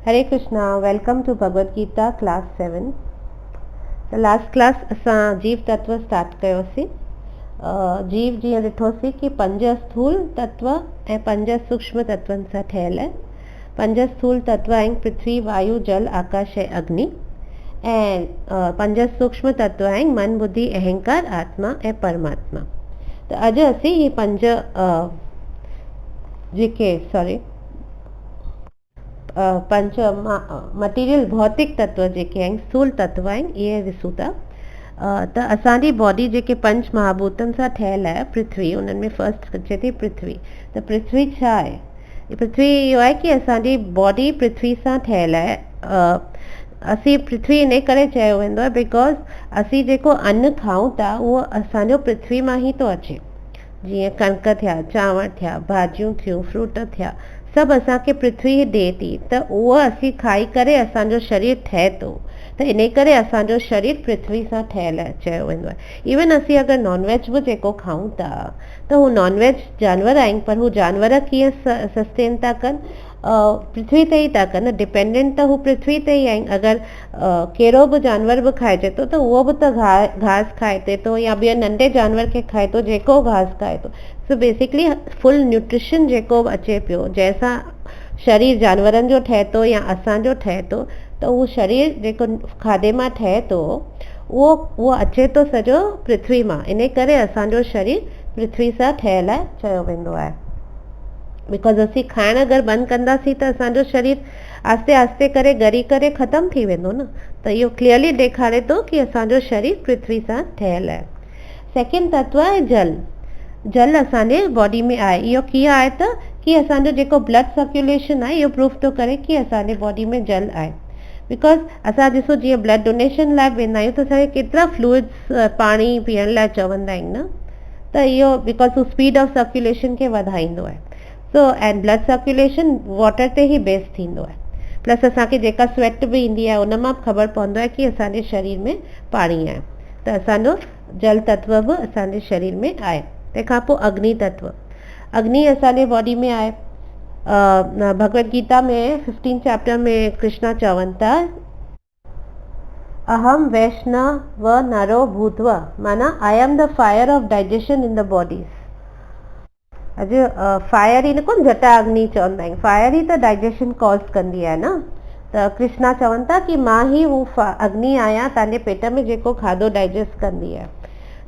Hare Krishna. Welcome to Bhagavad Gita class 7। त last class असां जीव तत्व स्टार्ट कयोसीं। जीव जीअं ॾिठोसीं कि 5 स्थूल तत्व ऐं 5 सूक्ष्म तत्वनि सां ठहियल आहे। 5 स्थूल तत्व आहिनि पृथ्वी, वायु, जल, आकाश ऐं अग्नि। ऐं 5 सूक्ष्म तत्व आहिनि मन, बुद्धि, अहंकार, आत्मा ऐं परमात्मा। त अॼु असीं ही 5 पंच मटीरियल भौतिक तत्व जेके आहिनि, स्थूल तत्व आहिनि, इहे ॾिसूं था। त असांजी बॉडी जेके 5 महाभूतनि सां ठहियल आहे, पृथ्वी उन्हनि में फर्स्ट अचे थी पृथ्वी। त पृथ्वी छा आहे? पृथ्वी इहो आहे कि असांजी बॉडी पृथ्वी सां ठहियल आहे। असीं पृथ्वी इन करे चयो वेंदो आहे बिकॉज़ असीं जेको अन्न खाऊं था उहो असांजो पृथ्वी मां ई थो अचे। जीअं कणिक थिया, चांवर थिया, भाॼियूं थियूं, फ्रूट थिया, सभु असांखे पृथ्वी ई ॾिए थी। त उहो असीं खाई करे असांजो शरीर ठहे थो। त इन करे असांजो शरीर पृथ्वी सां ठहियल चयो वेंदो आहे। इवन असीं अगरि नॉनवेज बि जेको खाऊं था त हू नॉनवेज जानवर आहिनि, पर हू जानवर कीअं सस्टेन था कनि? पृथ्वी ते ई था कनि। डिपेंडेंट त हू पृथ्वी ते ई आहिनि। अगरि कहिड़ो बि जानवर बि खाइजे थो त उहो बि त घास खाए थो या ॿिए नंढे जानवर खे खाए थो जेको घास खाए थो। सो बेसिकली फुल न्यूट्रिशन जेको अचे पियो, जंहिंसां शरीर जानवरनि जो ठहे थो या असांजो ठहे थो, त उहो शरीर जेको खाधे मां ठहे थो उहो अचे थो सॼो पृथ्वी मां। इन करे असांजो शरीर पृथ्वी सां ठहियल आहे चयो वेंदो आहे। बिकॉज़ असीं खाइणु अगरि बंदि कंदासीं त असांजो शरीर आस्ते आस्ते करे ॻरी करे ख़तमु थी वेंदो न। त इहो क्लियरली ॾेखारे थो कि असांजो शरीर पृथ्वी सां ठहियल आहे। सेकेंड तत्व आहे जल। जल असांजे बॉडी में आहे। इहो कीअं आहे त कि असांजो जेको ब्लड सर्कुलेशन आहे इहो प्रूफ थो करे कि असांजे बॉडी में जल आहे। बिकॉज़ असां ॾिसो जीअं ब्लड डोनेशन लाइ वेंदा आहियूं त असांखे केतिरा फ्लूइड्स पाणी पीअण लाइ चवंदा आहिनि न। त इहो बिकॉज़ हू स्पीड ऑफ सर्कुलेशन खे वधाईंदो आहे। So and blood circulation water ते ई बेस थींदो आहे। प्लस असांखे जेका स्वेट बि ईंदी आहे उन मां ख़बर पवंदो आहे कि असांजे शरीर में पाणी आहे। त असांजो जल तत्व बि असांजे शरीर में आहे। तंहिंखां पोइ अग्नि तत्व। अग्नि असांजे बॉडी में आहे। भगवद गीता में 15 चैप्टर में कृष्णा चवनि था, अहम वैष्णव नरो भूत्वा, माना I am the fire of digestion in the body. अॼु फायर ई न कोन जटा अग्नि चवंदा आहिनि, फायर ई त डाइजेशन कॉज कंदी आहे न। त कृष्णा चवनि था कि मां ई हू अग्नि आहियां तव्हांजे पेट में जेको खाधो डाइजेस्ट कंदी आहे।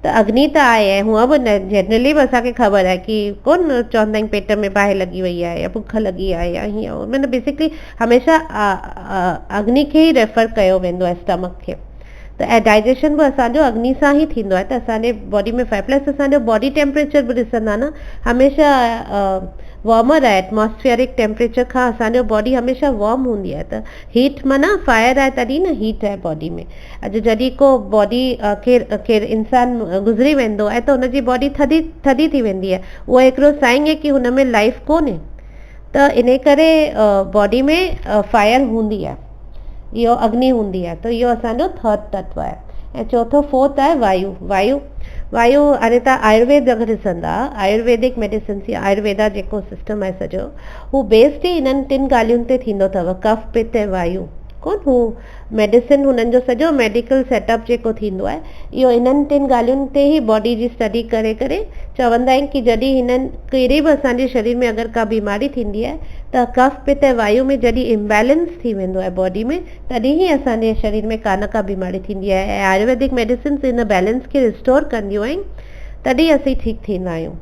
त अग्नि त आहे। ऐं हूअं बि न जनरली बि असांखे ख़बर आहे कि कोन चवंदा आहिनि पेट में बाहि लॻी वई आहे या बुख लॻी आहे या हीअं, मतिलबु बेसिकली हमेशह अग्नि खे ई रेफर कयो वेंदो आहे, स्टमक खे। त ऐं डाइजेशन बि असांजो अग्नि सां ई थींदो आहे। त असांजे बॉडी में प्लस असांजो बॉडी टेम्परेचर बि ॾिसंदा न, हमेशह वार्मर आहे। एटमॉस्फेरिक टेम्परेचर खां असांजो बॉडी हमेशह वार्म हूंदी आहे। त हीट माना फायर आहे तॾहिं न हीट आहे बॉडी में। अॼु जॾहिं को बॉडी केरु इंसानु गुज़री वेंदो आहे त हुनजी बॉडी थधी थी वेंदी आहे। उहो हिकिड़ो साइन आहे कि हुन में लाइफ कोन्हे। त इन करे बॉडी में फायर हूंदी आहे, इहो अग्नि हूंदी आहे। त इहो असांजो थर्ड तत्व आहे। ऐं चौथो फोर्थ आहे वायु। वायु हाणे तव्हां आयुर्वेद अगरि ॾिसंदा, आयुर्वेदिक मेडिसिन, आयुर्वेदा जेको सिस्टम आहे सॼो, हू बेस्ड ई इन्हनि 3 ॻाल्हियुनि ते थींदो अथव, कफ, पित्त ऐं वायु। कोन हू मेडिसिन, हुननि जो सॼो मेडिकल सेटअप जेको थींदो आहे इहो इन्हनि 3 ॻाल्हियुनि ते ई बॉडी जी स्टडी करे करे चवंदा आहिनि कि जॾहिं हिननि कहिड़ी बि असांजे शरीर में अगरि का बीमारी थींदी आहे त कफ, पित्त ऐं वायु में जॾहिं इम्बैलेंस थी वेंदो आहे बॉडी में, तॾहिं ई असांजे शरीर में का बीमारी थींदी आहे। ऐं आयुर्वेदिक मेडिसिन्स इन बैलेंस खे रिस्टोर कंदियूं आहिनि, तॾहिं असीं ठीकु थींदा आहियूं।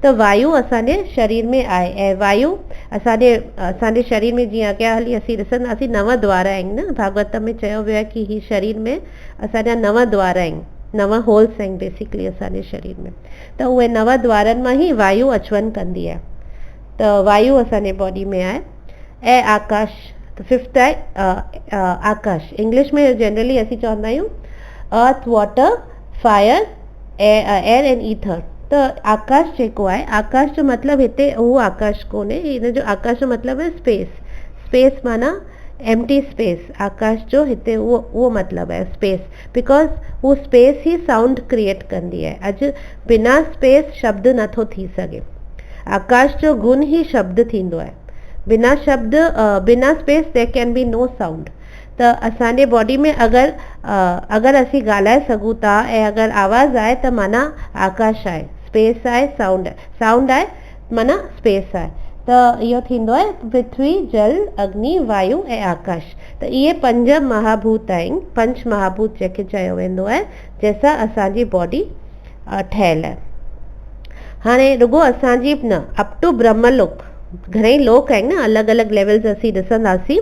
त वायु असांजे शरीर में आहे। ऐं वायु असांजे शरीर में जीअं अॻियां हली असीं ॾिसंदासीं 9 द्वार आहिनि न। भागवत में चयो वियो आहे कि ही शरीर में असांजा 9 द्वार आहिनि, 9 होल्स आहिनि बेसिकली असांजे शरीर में। त उहे 9 द्वारनि मां ई वायु अचवञु कंदी आहे। त वायु असांजे बॉडी में आहे। ऐं आकाश, त फिफ्थ आहे आकाश। इंग्लिश में जनरली असीं चवंदा आहियूं earth, water, fire, air and ether. त आकाश जेको आहे, आकाश जो मतिलबु हिते उहो आकाश कोन्हे, हिन जो आकाश जो मतिलबु आहे स्पेस। स्पेस माना एम्प्टी स्पेस। आकाश जो हिते उहो मतिलबु आहे स्पेस। बिकॉज़ हू स्पेस ई साउंड क्रिएट कंदी आहे। अॼु बिना स्पेस शब्द नथो थी सघे। आकाश जो गुण ई शब्द थींदो आहे। बिना शब्द बिना space there can be no sound. त असांजे बॉडी में अगरि असीं ॻाल्हाए सघूं था ऐं अगरि आवाज़ आहे त माना आकाश आहे, स्पेस आहे, साउंड आहे माना स्पेस आहे। त इहो थींदो आहे पृथ्वी, जल, अग्नि, वायु ऐं आकाश। त इहे 5 महाभूत आहिनि, पंच महाभूत जंहिंखे चयो वेंदो आहे, जंहिंसां असांजी बॉडी ठहियल आहे। हाणे रुगो असांजी न अप टू ब्रह्मलोक घणेई लोक आहिनि न, अलॻि अलॻि लेवल्स असीं ॾिसंदासीं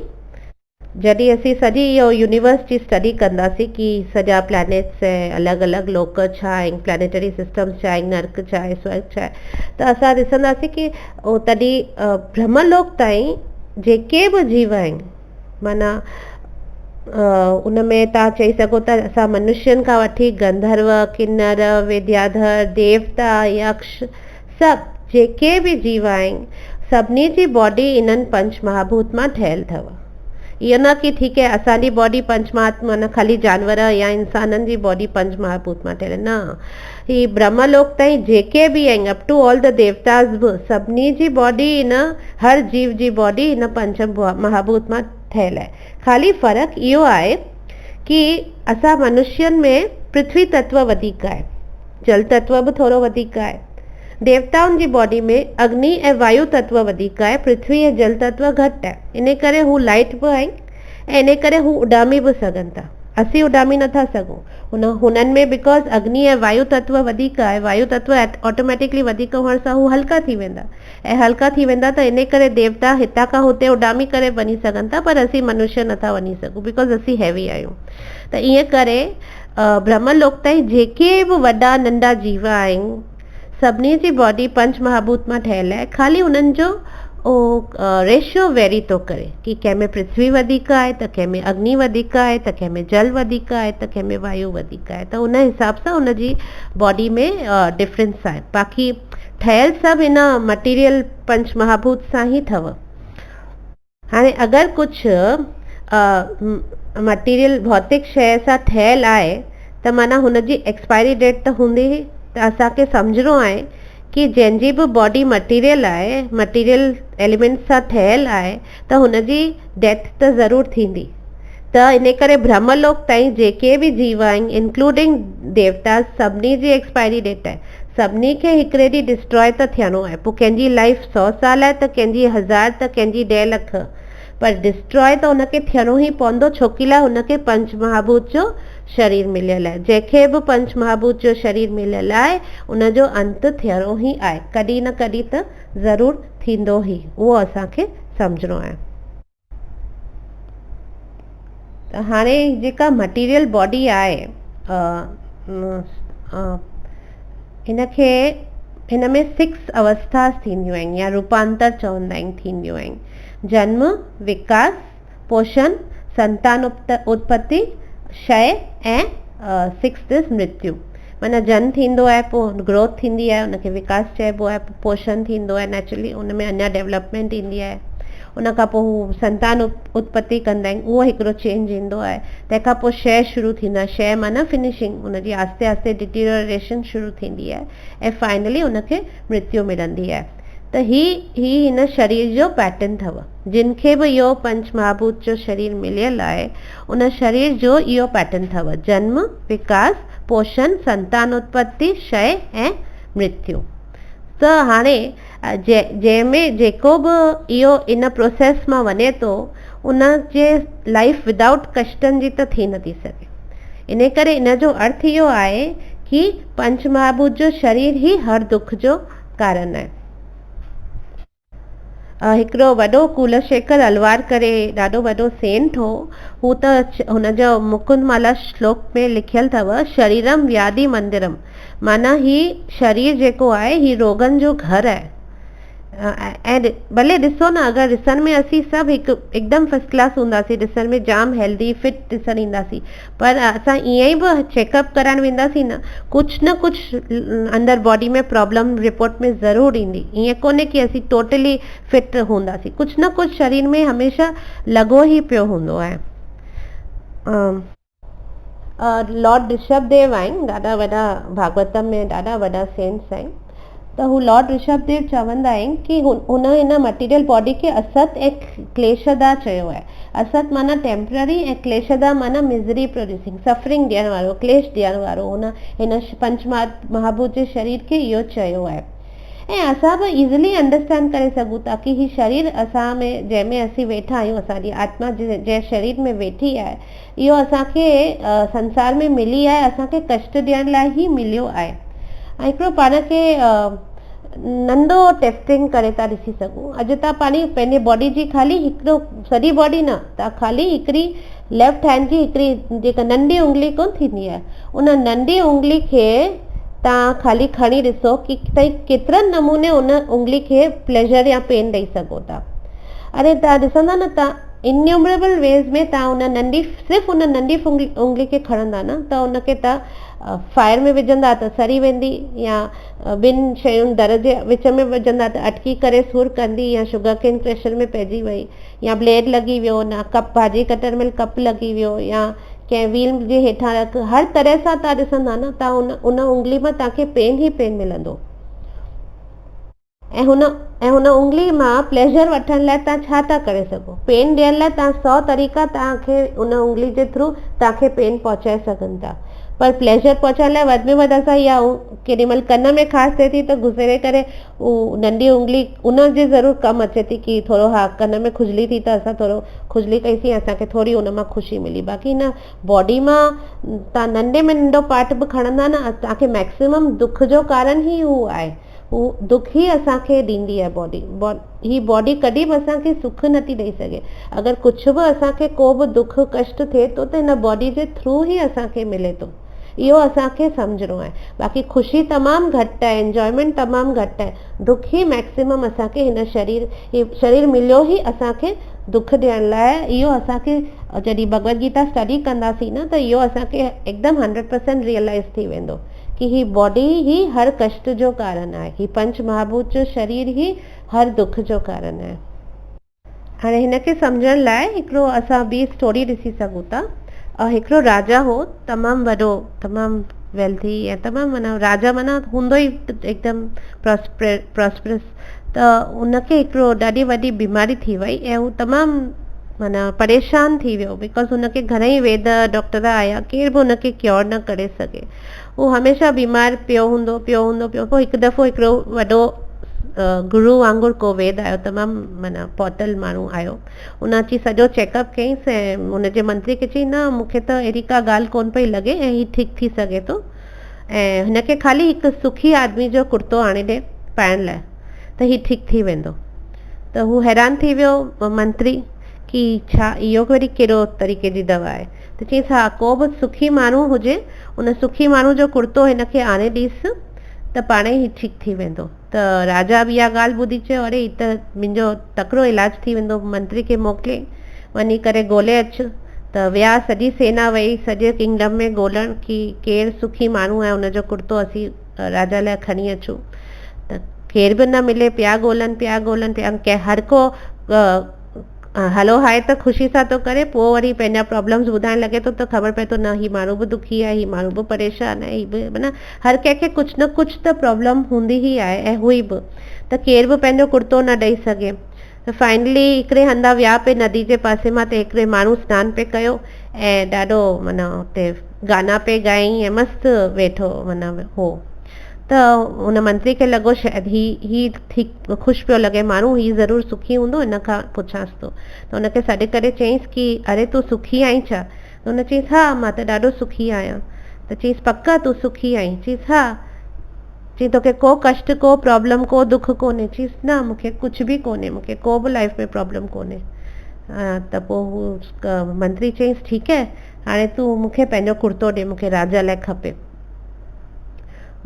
जॾहिं असीं सॼी इहो यूनिवर्स जी स्टडी कंदासीं कि सॼा प्लैनेट्स ऐं अलॻि अलॻि लोक छा आहिनि, प्लैनेटरी सिस्टम्स छा आहिनि, नर्क छा आहे, स्वर्ग छा आहे। त असां ॾिसंदासीं कि तॾहिं ब्रह्मलोक ताईं जेके बि जीव आहिनि माना उन में तव्हां चई सघो था असां मनुष्यनि खां वठी गंधर्व, किन्नर, विद्याधर, देवता, यक्ष, सभु जेके बि जीव आहिनि सभिनी जी बॉडी इन्हनि पंच महाभूत मां ठहियल अथव। इहो न कि ठीक है असांजी बॉडी पंच महाभूत माना ख़ाली जानवर या इंसाननि जी बॉडी पंच महाभूत मां ठहियल, न, ही ब्रह्मलोक ताईं जेके बि आहिनि अप टू ऑल द देवतास बि सभिनी जी बॉडी इन हर जीव जी बॉडी इन पंच महाभूत मां ठहियल आहे। ख़ाली फ़र्क़ु इहो आहे कि असां मनुष्यनि में पृथ्वी तत्व वधीक आहे, जल तत्व बि थोरो वधीक आहे। देवताउनि जी बॉडी में अग्नि ऐं वायु तत्व वधीक आहे, पृथ्वी ऐं जल तत्व घटि आहे। इन करे हू लाइट बि आहिनि ऐं इन करे हू उॾामी बि सघनि था, असीं उॾामी नथा सघूं हुननि में, बिकॉज़ अग्नि ऐं वायु तत्व वधीक आहे। वायु तत्व ऑटोमेटिकली वधीक हुअण सां हू हल्का थी वेंदा ऐं हल्का थी वेंदा त इन करे देवता हितां खां हुते उॾामी करे वञी सघनि था, पर असीं मनुष्य नथा वञी सघूं बिकॉज़ असीं हैवी आहियूं। त ईअं करे ब्रह्मलोक ताईं जेके बि वॾा नंढा जीव आहिनि सभिनी जी बॉडी पंच महाभूत मां ठहियल आहे। ख़ाली उन्हनि जो रेशियो वेरी थो करे कि कंहिंमें पृथ्वी वधीक आहे त कंहिंमें अग्नि वधीक आहे त कंहिंमें जल वधीक आहे त कंहिंमें वायु वधीक आहे। त उन हिसाब सां उनजी बॉडी में डिफरेंस आहे। बाक़ी ठहियल सभु इन मटीरियल पंच महाभूत सां ई अथव। हाणे अगरि कुझु मटीरियल भौतिक शइ सां ठहियल आहे त माना हुनजी एक्सपायरी डेट त हूंदी ई। त असांखे सम्झणो आहे कि जंहिंजी बि बॉडी मटीरियल आहे, मटीरियल एलिमेंट सां ठहियल आहे त हुनजी डेथ त ज़रूरु थींदी। त इन करे ब्रह्मलोक ताईं जेके बि जीव आहिनि इंक्लूडिंग देवता सभिनी जी एक्सपायरी डेट आहे। सभिनी खे हिकिड़े ॾींहुं डिस्ट्रॉय त थियणो आहे। पोइ कंहिंजी लाइफ 100 साल आहे त कंहिंजी 1000 त कंहिंजी 1.5 लख, पर डिस्ट्रॉय त हुनखे थियणो ई पवंदो छोकी लाइ हुनखे पंच महाभूत जो शरीर मिलियल आहे। जंहिंखे बि पंच महाभूत जो शरीर मिलियल आहे उनजो अंत थियणो ई आहे, कॾहिं न कॾहिं त ज़रूरु थींदो ई, उहो असांखे सम्झणो आहे। त हाणे जेका मटीरियल बॉडी आहे हिन में 6 अवस्थास थींदियूं आहिनि या रूपांतर चवंदा आहिनि थींदियूं आहिनि। जन्म, विकास, पोषण, संतान उत्पत्ति, क्षय ऐं 6 इज़ मृत्यु। माना जन्म थींदो आहे, पोइ ग्रोथ थींदी आहे, उनखे विकास चइबो आहे, पोइ पोषण थींदो आहे, नेचुरली उन में अञा डेवलपमेंट ईंदी आहे। उन खां पोइ हू संतान उत्पत्ति कंदा आहिनि, उहो हिकिड़ो चेंज ईंदो आहे। तंहिंखां पोइ क्षय शुरू थींदो आहे, क्षय माना फिनिशिंग, उनजी आस्ते आस्ते डिटीरियोरेशन शुरू थींदी आहे ऐं फाइनली उनखे मृत्यु मिलंदी आहे। त ही हिन शरीर जो पैटर्न अथव। जिन खे बि इहो पंच महाभूत जो शरीर मिलियल आहे उन शरीर जो इहो पैटर्न अथव, जन्म, विकास, पोषण, संतान उत्पत्ति, क्षय ऐं मृत्यु। त हाणे जंहिंमें जेको बि इहो इन प्रोसेस मां वञे थो उन जे लाइफ विदाउट कष्टनि जी त थी नथी सघे। इन करे इन जो अर्थ इहो आहे कि पंच महाभूत जो शरीर ई हर दुख जो कारण आहे। हिकिड़ो वॾो कुलशेखर अलवार करे ॾाढो वॾो सेंट हो, हू त हुनजो मुकुंदमाला श्लोक में लिखियल अथव, शरीरम व्याधि मंदिरम, माना ही शरीर जेको आहे ही रोगन जो घर आहे। ऐं भले ॾिसो न, अगरि ॾिसण में असीं सभु हिकदमि फर्स्ट क्लास हूंदासीं, ॾिसण में जाम हेल्दी फिट ॾिसण ईंदासीं, पर असां ईअं ई बि चेकअप कराइण वेंदासीं न, कुझु न कुझु अंदरि बॉडी में प्रॉब्लम रिपोर्ट में ज़रूरु ईंदी। ईअं कोन्हे कि असीं टोटली फिट हूंदासीं, कुझु न कुझु शरीर में हमेशह लॻो ई पियो हूंदो आहे। लॉर्ड ऋषभदेव आहिनि, ॾाढा वॾा भागवतम में ॾाढा वॾा सेंट्स आहिनि। त हू लॉर्ड ऋषभदेव चवंदा आहिनि कि हुन हिन मटीरियल बॉडी खे असत ऐं क्लेशदा चयो आहे। असत माना टेम्पररी ऐं क्लेशदा माना मिज़री प्रोड्यूसिंग, सफरिंग ॾियण वारो, क्लेश ॾियण वारो। हिन पंच महाभूत जे शरीर खे इहो चयो आहे। ऐं असां बि इज़िली अंडरस्टैंड करे सघूं था कि ही शरीर असां में, जंहिंमें असीं वेठा आहियूं, असांजी आत्मा जंहिं शरीर में वेठी आहे, इहो असांखे संसार में मिली आहे, असांखे कष्ट ॾियण लाइ ई मिलियो आहे। ऐं हिकिड़ो पाण खे नंढो टेस्टिंग करे था ॾिसी सघूं। अॼु तव्हां पंहिंजी बॉडी जी ख़ाली हिकिड़ो, सॼी बॉडी न, तव्हां ख़ाली हिकिड़ी लेफ्ट हैंड जी हिकिड़ी जेका नंढी उंगली कोन थींदी आहे, उन नंढी उंगली खे तव्हां ख़ाली खणी ॾिसो कि तव्हां केतिरनि नमूने उन उंगली खे प्लेजर या पेन ॾेई सघो था। अरे तव्हां ॾिसंदा न, तव्हां इन्यूमरेबल वेज़ में तव्हां उन सिर्फ़ु उन नंढी उंगली खे खणंदा न, त उनखे तव्हां फायर में विझंदा त सड़ी वेंदी, या ॿिनि शयुनि दर जे विच में विझंदा त अटकी करे सुर कंदी, या शुगर केन प्रेशर में पइजी वई, या ब्लेड लॻी वियो, न कप भाॼी कटर में कप लॻी वियो, या कंहिं व्हील जे हेठां रख, हर तरह सां तव्हां ॾिसंदा न, तव्हां उन उंगली मां तव्हांखे पेन ई पेन मिलंदो। ऐं हुन उंगली मां प्लेजर वठण लाइ तव्हां छा था करे सघो? पेन ॾियण लाइ तव्हां 100 तरीक़ा तव्हांखे उन उंगली जे थ्रू तव्हांखे पेन पहुचाए सघनि था, पर प्लेजर पहुचाइण लाइ वधि में वधि असां इहा केॾी महिल कन में ख़ासि थिए थी त घुसेरे करे नंढी उंगली उन जे ज़रूरु कमु अचे थी कि थोरो हा कन में खुजली थी त असां थोरो खुजली कईसीं, असांखे थोरी उन मां ख़ुशी मिली। बाक़ी न, बॉडी मां तव्हां नंढे में नंढो पार्ट बि खणंदा न, तव्हांखे मैक्सिमम दुख जो कारण ई उहो आहे। उहो दुख ई असांखे ॾींदी आहे बॉडी। ही बॉडी कॾहिं बि असांखे सुख नथी ॾेई सघे। अगरि कुझु बि असांखे को बि दुख कष्ट थिए थो त हिन बॉडी जे थ्रू ई असांखे मिले थो। इहो असांखे सम्झणो आहे। बाक़ी ख़ुशी तमामु घटि आहे, इंजॉयमेंट तमामु घटि आहे, दुख ई मैक्सिमम असांखे हिन शरीर मिलियो ई असांखे दुख ॾियण लाइ। इहो असांखे जॾहिं भगवत गीता स्टडी कंदासीं न, त इहो असांखे हिकदमि 100% रियलाइज़ थी वेंदो कि ही बॉडी ही हर कष्ट जो कारण आहे, ही पंच महाभूत जो शरीर ही हर दुख जो कारण आहे। हाणे हिनखे सम्झण लाइ हिकिड़ो असां ॿी स्टोरी ॾिसी सघूं था। हिकिड़ो राजा हो, तमामु वॾो, तमामु वेल्थी ऐं तमामु माना राजा माना हूंदो ई हिकदमि प्रॉस्परस। त उनखे हिकिड़ो ॾाढी वॾी बीमारी थी वई ऐं हू तमामु माना परेशान थी वियो, बिकॉज़ हुनखे घणेई वेद डॉक्टर आया, केर बि हुनखे क्योर न करे सघे। उहो हमेशह बीमार पियो हूंदो। पोइ हिकु दफ़ो हिकिड़ो वॾो गुरू वांगुरु को वेद आयो, तमामु माना पौतल माण्हू आयो। उन अची सॼो चेकअप कयईंसि ऐं हुनजे मंत्री खे चई, न मूंखे त अहिड़ी का ॻाल्हि कोन पई लॻे ऐं हीउ ठीकु थी सघे थो, ऐं हिनखे ख़ाली हिकु सुखी आदमी जो कुर्तो आणे ॾे पाइण लाइ त हीउ ठीकु थी वेंदो। त हू हैरान थी वियो मंत्री कि छा इहो वरी कहिड़ो तरीक़े जी दवा आहे? त चईंसि, हा, को बि सुखी माण्हू हुजे, उन सुखी माण्हू जो कुर्तो हिनखे आणे ॾींसि त पाणे ई ठीकु थी वेंदो। त राजा बि इहा ॻाल्हि ॿुधी चयो, अरे हीउ त मुंहिंजो तकिड़ो इलाजु थी वेंदो। मंत्री खे मोकिले, वञी करे ॻोल्हे अचु। त विया, सॼी सेना वई सॼे किंगडम में ॻोल्हण कि केरु सुखी माण्हू आहे, उनजो कुर्तो असीं राजा लाइ खणी अचूं। त केर बि न मिले, पिया ॻोल्हनि, हर को हलो हाय त ख़ुशी सां थो करे, पोइ वरी पंहिंजा प्रॉब्लम्स ॿुधाइण लॻे थो त ख़बर पए थो न, हीउ माण्हू बि दुखी आहे, हीउ माण्हू बि परेशान आहे, हीउ बि माना हर कंहिंखे कुझु न कुझु त प्रॉब्लम हूंदी ई आहे ऐं हुई बि, त केर बि पंहिंजो कुर्तो न ॾेई सघे। त फाइनली हिकिड़े हंधा विया पे नदी जे पासे मां, त हिकिड़े माण्हू सनानु पे कयो ऐं ॾाढो माना हुते गाना पे ॻाई ऐं मस्तु वेठो माना हो। त हुन मंत्री खे लॻो शायदि ही ठीकु ख़ुशि पियो लॻे माण्हू, हीउ ज़रूरु सुखी हूंदो, हिन खां पुछांसि थो। त हुनखे सॾु करे चयईंसि कि अरे तूं सुखी आहीं छा? त हुन चयईंसि, हा, मां त ॾाढो सुखी आहियां। त चयईंसि, पक्का तूं सुखी आहीं? चयईंसि, हा। चई, तोखे को कष्ट, को प्रॉब्लम, को दुख कोन्हे? चयईंसि, न, मूंखे कुझु बि कोन्हे, मूंखे को बि लाइफ में प्रॉब्लम कोन्हे। त पोइ हू मंत्री चयईंसि, ठीकु आहे, हाणे तूं मूंखे पंहिंजो कुर्तो ॾे, मूंखे राजा लाइ खपे।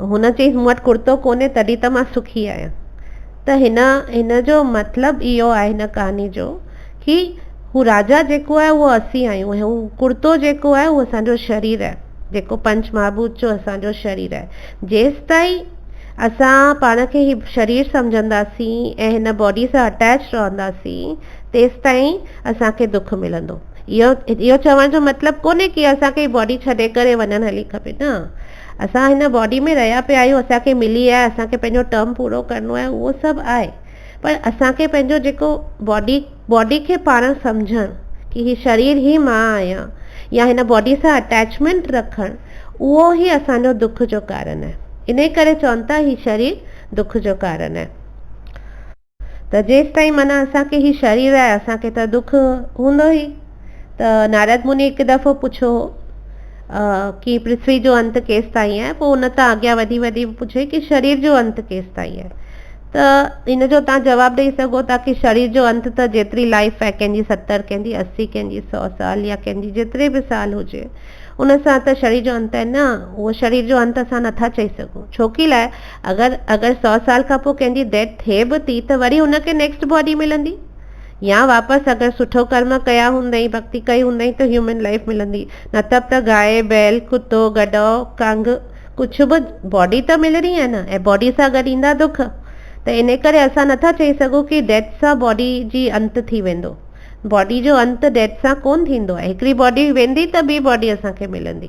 हुन चयईंसि, मूं वटि कुर्तो कोन्हे, तॾहिं त मां सुखी आहियां। त हिन जो मतिलबु इहो आहे हिन कहानी जो कि हू राजा जेको आहे उहो असीं आहियूं, ऐं हू कुर्तो जेको आहे उहो असांजो शरीर आहे, जेको पंच महाभूत जो असांजो शरीर आहे। जेसि ताईं असां पाण खे ही शरीर सम्झंदासीं ऐं हिन बॉडी सां अटैच रहंदासीं, तेसि ताईं असांखे दुख मिलंदो। इहो चवण जो मतिलबु कोन्हे कि असांखे बॉडी छॾे करे वञणु हली खपे, न। असां हिन बॉडी में रहिया पिया आहियूं, असांखे मिली आहे, असांखे पंहिंजो टर्म पूरो करिणो आहे, उहो सभु आहे, पर असांखे पंहिंजो जेको बॉडी खे पाण सम्झणु कि हीउ शरीर ई मां आहियां या हिन बॉडी सां अटैचमेंट रखणु, उहो ई असांजो दुख जो कारण आहे। इन करे चवनि था हीउ शरीर दुख जो कारण आहे। त जेसि ताईं माना असांखे हीउ शरीर आहे असांखे त दुख हूंदो ई। त नारद मुनि हिकु दफ़ो पुछो कि पृथ्वी जो अंत केसि ताईं आहे, पोइ उन तां अॻियां वधी वधी पुछे कि शरीर जो अंत केसि ताईं आहे। त इन जो तव्हां जवाबु ॾेई सघो था कि शरीर जो अंत त जेतिरी लाइफ आहे, कंहिंजी 70, कंहिंजी 80, कंहिंजी 100 साल या कंहिंजी जेतिरे बि साल हुजे, उन सां त शरीर जो अंत आहे न। उहो शरीर जो अंत असां नथा चई सघूं। छो की लाइ अगरि 100 साल खां पोइ कंहिंजी डेथ थिए बि थी त वरी हुनखे नेक्स्ट बॉडी मिलंदी, या वापसि अगरि सुठो कर्म कया हूंदई, भक्ति कई हूंदई त ह्यूमन लाइफ मिलंदी, न त गांइ बैल कुतो गधो कांग कुझु बि बॉडी त मिलणी आहे न, ऐं बॉडी सां गॾु ईंदा दुख। त इन करे असां नथा चई सघूं कि डेथ सां बॉडी जी अंत थी वेंदो। बॉडी जो अंत डेथ सां कोन थींदो आहे। हिकिड़ी बॉडी वेंदी त ॿी बॉडी असांखे मिलंदी।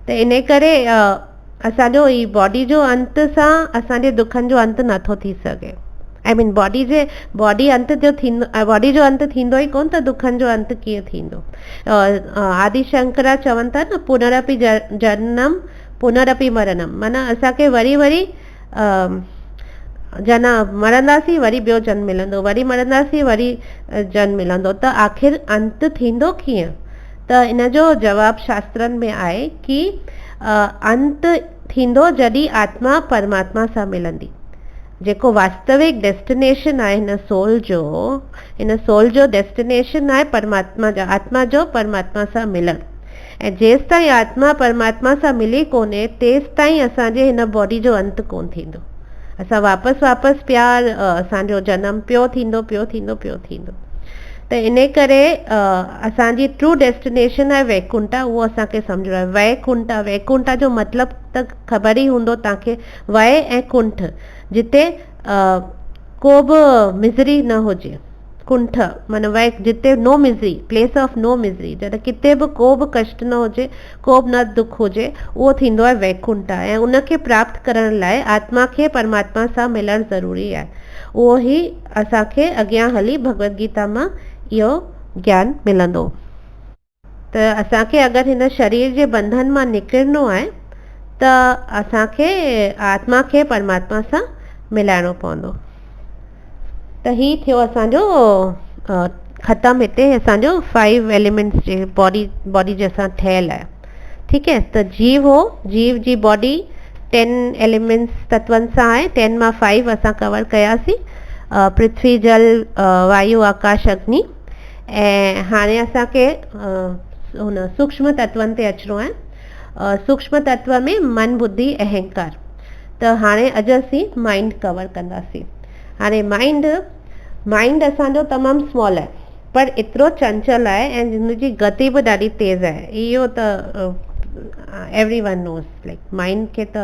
त इन करे असांजो ई बॉडी जो अंत सां असांजे दुखनि जो अंत नथो थी सघे। आई मीन बॉडी जो अंत थींदो ई कोन, त दुखनि जो अंत कीअं थींदो। आदि शंकरा चवनि था न, पुनरपि जननम पुनरपि मरणम, माना असांखे वरी वरी मरंदासीं, वरी ॿियो जन्म मिलंदो, वरी मरंदासीं, वरी जन्म मिलंदो। त आख़िर अंत थींदो कीअं? त इन जो जवाबु शास्त्रनि में आहे कि अंत थींदो जॾहिं आत्मा परमात्मा सां मिलंदी। जेको वास्तविक डेस्टिनेशन आहे हिन सोल जो डेस्टिनेशन आहे परमात्मा जा, आत्मा जो परमात्मा सां मिलणु। ऐं जेसि ताईं आत्मा परमात्मा सां मिली कोन्हे तेसि ताईं असांजे हिन बॉडी जो अंत कोन थींदो। असां वापसि पिया असांजो जनम पियो थींदो। त इन करे असांजी ट्रू डेस्टिनेशन आहे वैकुंठा, उहो असांखे सम्झणो आहे। वैकुंठा जो मतिलबु त ख़बर ई हूंदो तव्हांखे, वय ऐं कुंठ, जिते को बि मिज़री न हुजे। कुंठ माना वय, जिते नो मिज़री, प्लेस ऑफ नो मिज़री, जॾहिं किथे बि को बि कष्ट न हुजे, को बि न दुख हुजे, उहो थींदो आहे वैकुंठा। ऐं उनखे प्राप्त करण लाइ आत्मा खे परमात्मा सां मिलणु ज़रूरी आहे। उहो ई असांखे अॻियां हली भगवत गीता मां इहो ज्ञान मिलंदो। त असांखे अगरि हिन शरीर जे बंधन मां निकिरणो आहे त असांखे आत्मा खे परमात्मा सां मिलाइणो पवंदो। त ही थियो असांजो ख़तमु हिते असांजो 5 एलिमेंट्स जे बॉडी जंहिंसां ठहियलु आहे। ठीकु आहे, त जीव जी बॉडी 10 एलिमेंट्स तत्वनि सां आहे। 10 मां 5 असां कवर कयासीं, पृथ्वी जल वायु आकाश अग्नि। ऐं हाणे असांखे हुन सूक्ष्म तत्वनि ते अचिणो आहे। सूक्ष्म तत्व में मन बुद्धि अहंकार। त हाणे अॼु असीं माइंड कवर कंदासीं। हाणे माइंड असांजो तमामु स्मॉल आहे, पर एतिरो चंचल आहे ऐं हुनजी गति बि ॾाढी तेज़ आहे। इहो त एवरीवन नोस, लाइक माइंड खे त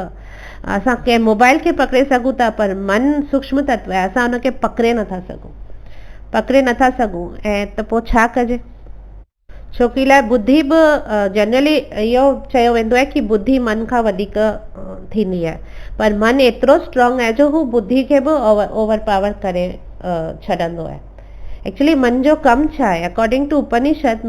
असां कंहिं मोबाइल खे पकिड़े सघूं था, पर मन सूक्ष्म तत्व आहे, असां हुनखे पकिड़े नथा सघूं। ऐं त पोइ छा कजे? छोकी लाइ बुद्धि बि जनरली इहो चयो वेंदो आहे कि बुद्धि मन खां वधीक थींदी आहे, पर मन एतिरो स्ट्रॉन्ग आहे जो हू बुद्धि खे बि ओवर पावर करे छॾंदो आहे। एक्चुअली मन जो कमु छा आहे? अकॉर्डिंग टू उपनिषद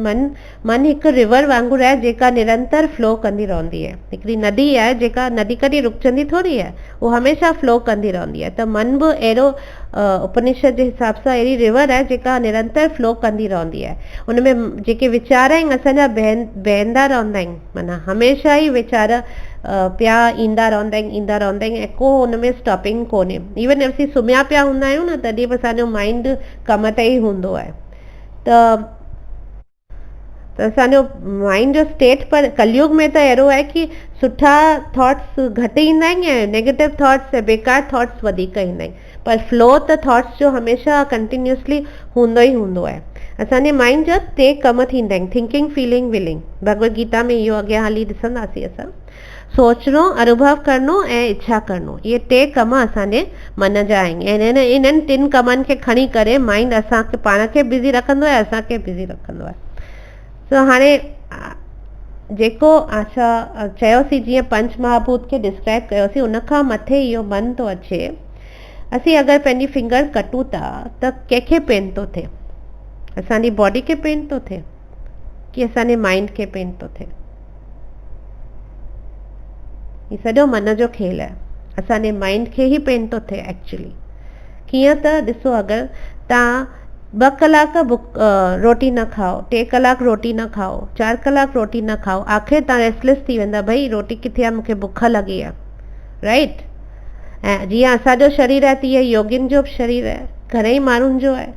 मन हिकु रिवर वांगुरु आहे जेका निरंतर फ्लो कंदी रहंदी आहे। हिकिड़ी नदी आहे जेका नदी कॾहिं रुकजंदी थोरी आहे, उहो हमेशह फ्लो कंदी रहंदी आहे। त मन बि अहिड़ो उपनिषद जे हिसाब सां अहिड़ी रिवर आहे जेका निरंतर फ्लो कंदी रहंदी आहे। उनमें जेके वीचार आहिनि असांजा बहंदा रहंदा आहिनि, माना हमेशह ई वीचार पिया ईंदा रहंदा आहिनि ऐं को हुनमें स्टॉपिंग कोन्हे। इवन असीं सुम्हिया पिया हूंदा आहियूं न, तॾहिं बि असांजो माइंड कम ते ई हूंदो आहे। त असांजो माइंड जो स्टेट पर कलयुग में त अहिड़ो आहे कि सुठा थॉट्स घटि ईंदा आहिनि ऐं नेगेटिव थॉट्स ऐं बेकार थॉट्स वधीक ईंदा आहिनि, पर फ्लो त थॉट्स जो हमेशह कंटिन्यूसली हूंदो ई हूंदो आहे। असांजे माइंड जा 3 कम थींदा आहिनि, thinking, feeling, willing. Bhagwat Gita में इहो अॻियां हली ॾिसंदासीं असां। सोचणो, अनुभव करणो ऐं इच्छा करणो, इहे 3 कम असांजे मन जा आहिनि। ऐं इन्हनि 3 कमनि खे खणी करे माइंड असांखे पाण खे बिज़ी रखंदो आहे, असांखे बिज़ी रखंदो आहे। त हाणे जेको असां चयोसीं जीअं पंच महाभूत खे डिस्क्राइब कयोसीं उन खां मथे इहो मन थो अचे। असीं अगरि पंहिंजी फिंगर कटूं था त कंहिंखे पेन थो थिए? असांजी बॉडी खे पेन थो थिए कि असांजे माइंड खे पेन थो थिए? ही सॼो मन जो खेल आहे। असांजे माइंड खे ई पेन थो थिए एक्चुअली। कीअं त ॾिसो, अगरि तव्हां 2 कलाक रोटी न खाओ, 3 कलाक रोटी न खाओ, 4 कलाक रोटी न खाओ, आख़िर तव्हां रेस्टलेस थी वेंदा, भई रोटी किथे आहे, मूंखे बुख लॻी आहे, राइट। ऐं जीअं असांजो शरीर आहे तीअं योगिन जो बि शरीर आहे, घणेई माण्हुनि जो आहे।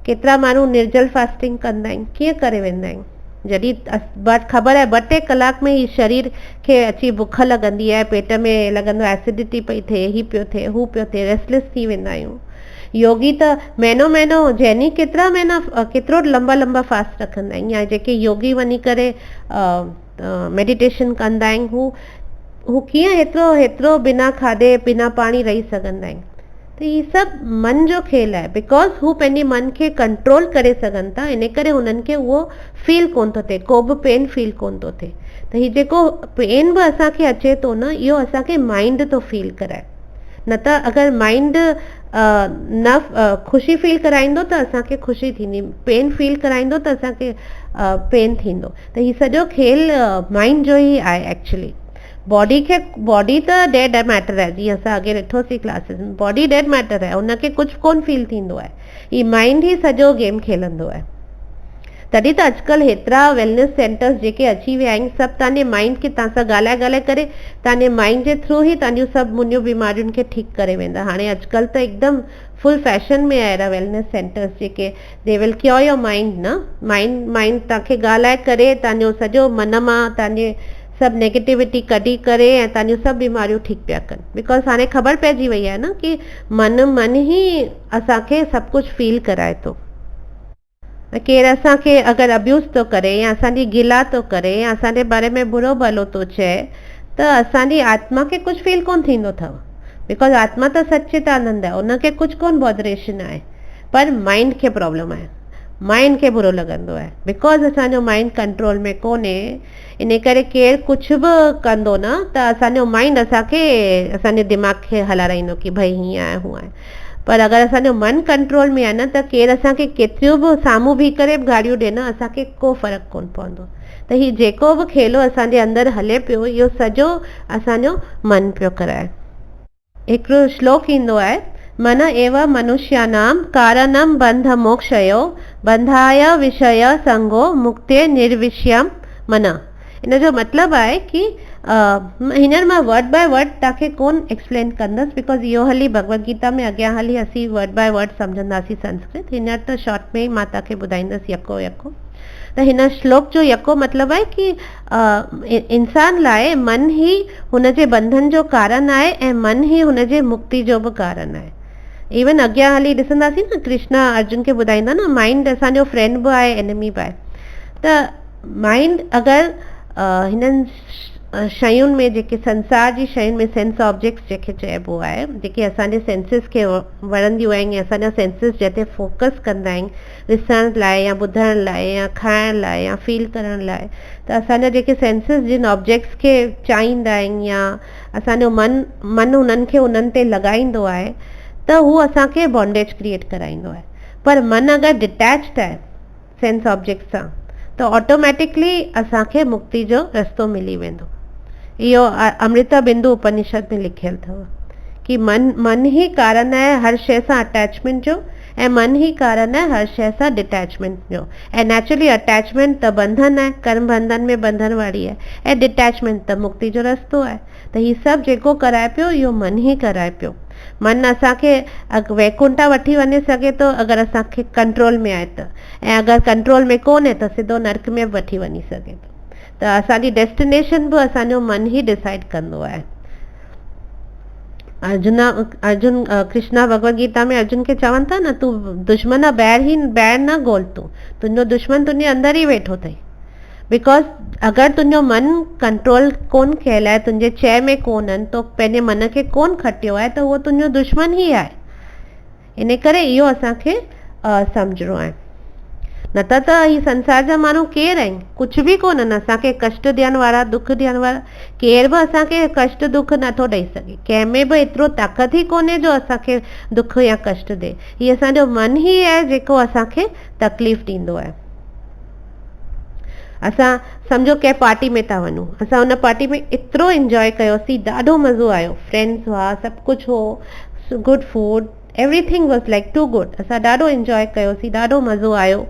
केतिरा माण्हू निर्जल फास्टिंग कंदा आहिनि, कीअं करे वेंदा आहिनि? जॾहिं ख़बर आहे 2-3 कलाक में ई शरीर खे अची बुख लॻंदी आहे, पेट में लॻंदो आहे एसिडिटी पई थिए, ही पियो थिए, हू पियो थिए, रेस्टलेस थी वेंदा आहियूं। योगी त महीनो जैनी केतिरा महीना केतिरो लंबा फास्ट रखंदा आहिनि, या जेके योगी वञी करे मेडिटेशन कंदा आहिनि, हू कीअं हेतिरो बिना खाधे बिना पाणी रही सघंदा आहिनि? त ही सभु मन जो खेल आहे। बिकॉज हू पंहिंजे मन खे कंट्रोल करे सघनि था, इन करे हुननि खे उहो फील कोन थो थिए, को बि पेन फील कोन थो थिए। त ही जेको पेन बि असांखे अचे थो न, इहो असांखे माइंड थो फील कराए। न त अगरि माइंड ख़ुशी फील कराईंदो त असांखे ख़ुशी थींदी, पेन फील कराईंदो त असांखे पेन थींदो। त ही सॼो खेल माइंड जो ई आहे एक्चुअली। बॉडी त डेड मैटर आहे, जीअं असां अॻे ॾिठोसीं क्लासिस में, बॉडी डेड मैटर आहे, उनखे कुझु कोन फील थींदो आहे। ही माइंड ई सॼो गेम खेलंदो आहे। तॾहिं त अॼुकल्ह हेतिरा वेलनेस सेंटर्स जेके अची विया आहिनि, सभु तव्हांजे माइंड खे तव्हां सां ॻाल्हाए करे तव्हांजे माइंड जे थ्रू ई तव्हांजूं सभु मुंहिंजूं बीमारियुनि खे ठीकु करे वेंदा। हाणे अॼुकल्ह त हिकदमि फुल फैशन में आहे अहिड़ा वेलनेस सेंटर्स जेके they will cure your mind न, माइंड तव्हांखे ॻाल्हाए करे तव्हांजो सॼो मन मां तव्हांजे सभु नेगेटिविटी कढी करे ऐं तव्हांजूं सभु बीमारियूं ठीकु पिया कनि। बिकॉज हाणे ख़बर पइजी वई आहे न कि मन ई असांखे सभु कुझु फील कराए थो। केरु असांखे अगरि अब्यूज़ थो करे या असांजी गिला थो करे या असांजे बारे में बुरो भलो थो चए, त असांजी आत्मा खे कुझु फील कोन थींदो अथव। बिकॉज आत्मा त सचित आनंद आहे, उनखे कुझु कोन बॉदरेशन आहे, पर माइंड खे प्रॉब्लम आहे, माइंड खे बुरो लॻंदो आहे। बिकॉज असांजो माइंड कंट्रोल में कोन्हे, इन करे केरु कुझु बि कंदो न त असांजो माइंड असांजे दिमाग़ खे हलाराईंदो कि भई हीअं आहे हूअं आहे। पर अगरि असांजो मन कंट्रोल में आहे न, त केरु असांखे केतिरियूं बि साम्हूं बीह करे बि गारियूं ॾिए न, असांखे को फ़र्क़ु कोन पवंदो। त हीउ जेको बि खेलो असांजे अंदरि हले पियो, इहो सॼो असांजो मन पियो कराए। हिकिड़ो श्लोक ईंदो आहे, मन एव मनुष्यानां कारणं बंध मोक्षयो बंधाय विषय संगो मुक्ते निर्विषयम मन। इन जो मतिलबु आहे कि हींअर मां वर्ड बाय वर्ड तव्हांखे कोन एक्सप्लेन कंदसि, बिकॉज इहो हली भगवत गीता में, अॻियां हली असीं वर्ड बाय वर्ड सम्झंदासीं संस्कृत। हींअर त शॉर्ट में ई मां तव्हांखे ॿुधाईंदसि यको। त हिन श्लोक जो यको मतिलबु आहे कि इंसान लाइ मन ई हुनजे बंधन जो कारण आहे ऐं मन ई हुनजे मुक्ति जो बि कारण आहे। इवन अॻियां हली ॾिसंदासीं न, कृष्णा अर्जुन खे ॿुधाईंदा न, माइंड असांजो फ्रेंड बि आहे, एनिमी बि आहे। त माइंड अगरि हिननि शयुनि में, जेके संसार जी शयुनि में, सेंस ऑब्जेक्ट्स जेके चइबो आहे, जेके असांजे सेंसिस खे वणंदियूं आहिनि या असांजा सेंसिस जिते फोकस कंदा आहिनि ॾिसण लाइ या ॿुधण लाइ या खाइण लाइ या फील करण लाइ, त असांजा जेके सेंसिस जिन ऑब्जेक्ट्स खे चाहींदा आहिनि या असांजो मन उन्हनि खे उन्हनि ते लॻाईंदो आहे, त हू असांखे बॉन्डेज क्रिएट कराईंदो आहे। पर मन अगरि डिटैच्ड आहे सेंस ऑब्जेक्ट सां, त ऑटोमेटिकली असांखे मुक्ति जो रस्तो मिली वेंदो। इहो अमृता बिंदु उपनिषद में लिखियलु अथव कि मन ही कारण आहे हर शइ सां अटैचमेंट जो, ऐं मन ही कारण आहे हर शइ सां डिटैचमेंट जो। ऐं नेचुरली अटैचमेंट त बंधन आहे, कर्म बंधन में बंधन वारी आहे, ऐं डिटैचमेंट त मुक्ति जो रस्तो आहे। त हीउ सभु जेको कराए पियो, इहो मन ई कराए पियो। मन असांखे वैकुंठा वठी वञे सघे थो अगरि असांखे कंट्रोल में आहे त, ऐं अगरि कंट्रोल में कोन्हे त सिधो नर्क में वठी वञी सघे थो। त असांजी डेस्टिनेशन बि असांजो मन ई डिसाइड कंदो आहे। अर्जुन कृष्णा भगवत गीता में अर्जुन खे चवनि था न, तूं दुश्मन ॿाहिरि न ॻोल्ह, तुंहिंजो दुश्मन तुंहिंजे अंदरि ई वेठो अथई। बिकॉज अगरि तुंहिंजो मन कंट्रोल कोन कयल आहे, तुंहिंजे चए में कोन आहिनि, तो पंहिंजे मन खे कोन खटियो आहे, त उहो तुंहिंजो दुश्मन ई आहे। इन करे इहो असांखे सम्झणो आहे। न त ही संसार जा माण्हू केरु आहिनि, कुझु बि कोन्हनि। असांखे कष्ट ॾियण वारा, दुख ॾियण वारा केर बि असांखे कष्ट दुख नथो ॾेई सघे। कंहिंमें बि एतिरो ताक़त ई कोन्हे जो असांखे दुख या कष्ट ॾे। हीअ असांजो मन ई आहे जेको असांखे तकलीफ़ ॾींदो आहे। असां सम्झो कंहिं पार्टी में था वञूं, असां हुन पार्टी में एतिरो इंजॉय कयोसीं, ॾाढो मज़ो आयो, फ्रेंड्स हुआ, सभु कुझु हो, good food, everything was like too good. असां ॾाढो इंजॉय कयोसीं, ॾाढो मज़ो आयो।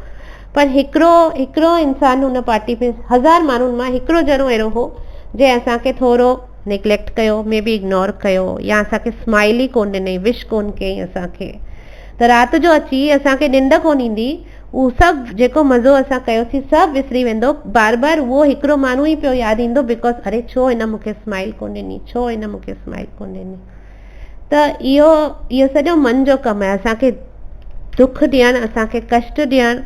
पर हिकिड़ो इंसान हुन पार्टी में 1000 माण्हुनि मां हिकिड़ो ॼणो अहिड़ो हो जंहिं असांखे थोरो निग्लेक्ट कयो, मे बी इग्नोर कयो, या असांखे स्माइल ई कोन ॾिनई, विश कोन कयईं असांखे। त राति जो अची असांखे निंड कोन ईंदी, उहो सभु जेको मज़ो असां कयोसीं सभु विसरी वेंदो। बार बार उहो हिकिड़ो माण्हू ई पियो यादि ईंदो, बिकॉज अरे छो हिन मूंखे स्माइल कोन ॾिनी, छो हिन मूंखे स्माइल कोन ॾिनी। त इहो सॼो मन जो कमु आहे, असांखे दुख ॾियणु, असांखे कष्ट ॾियणु।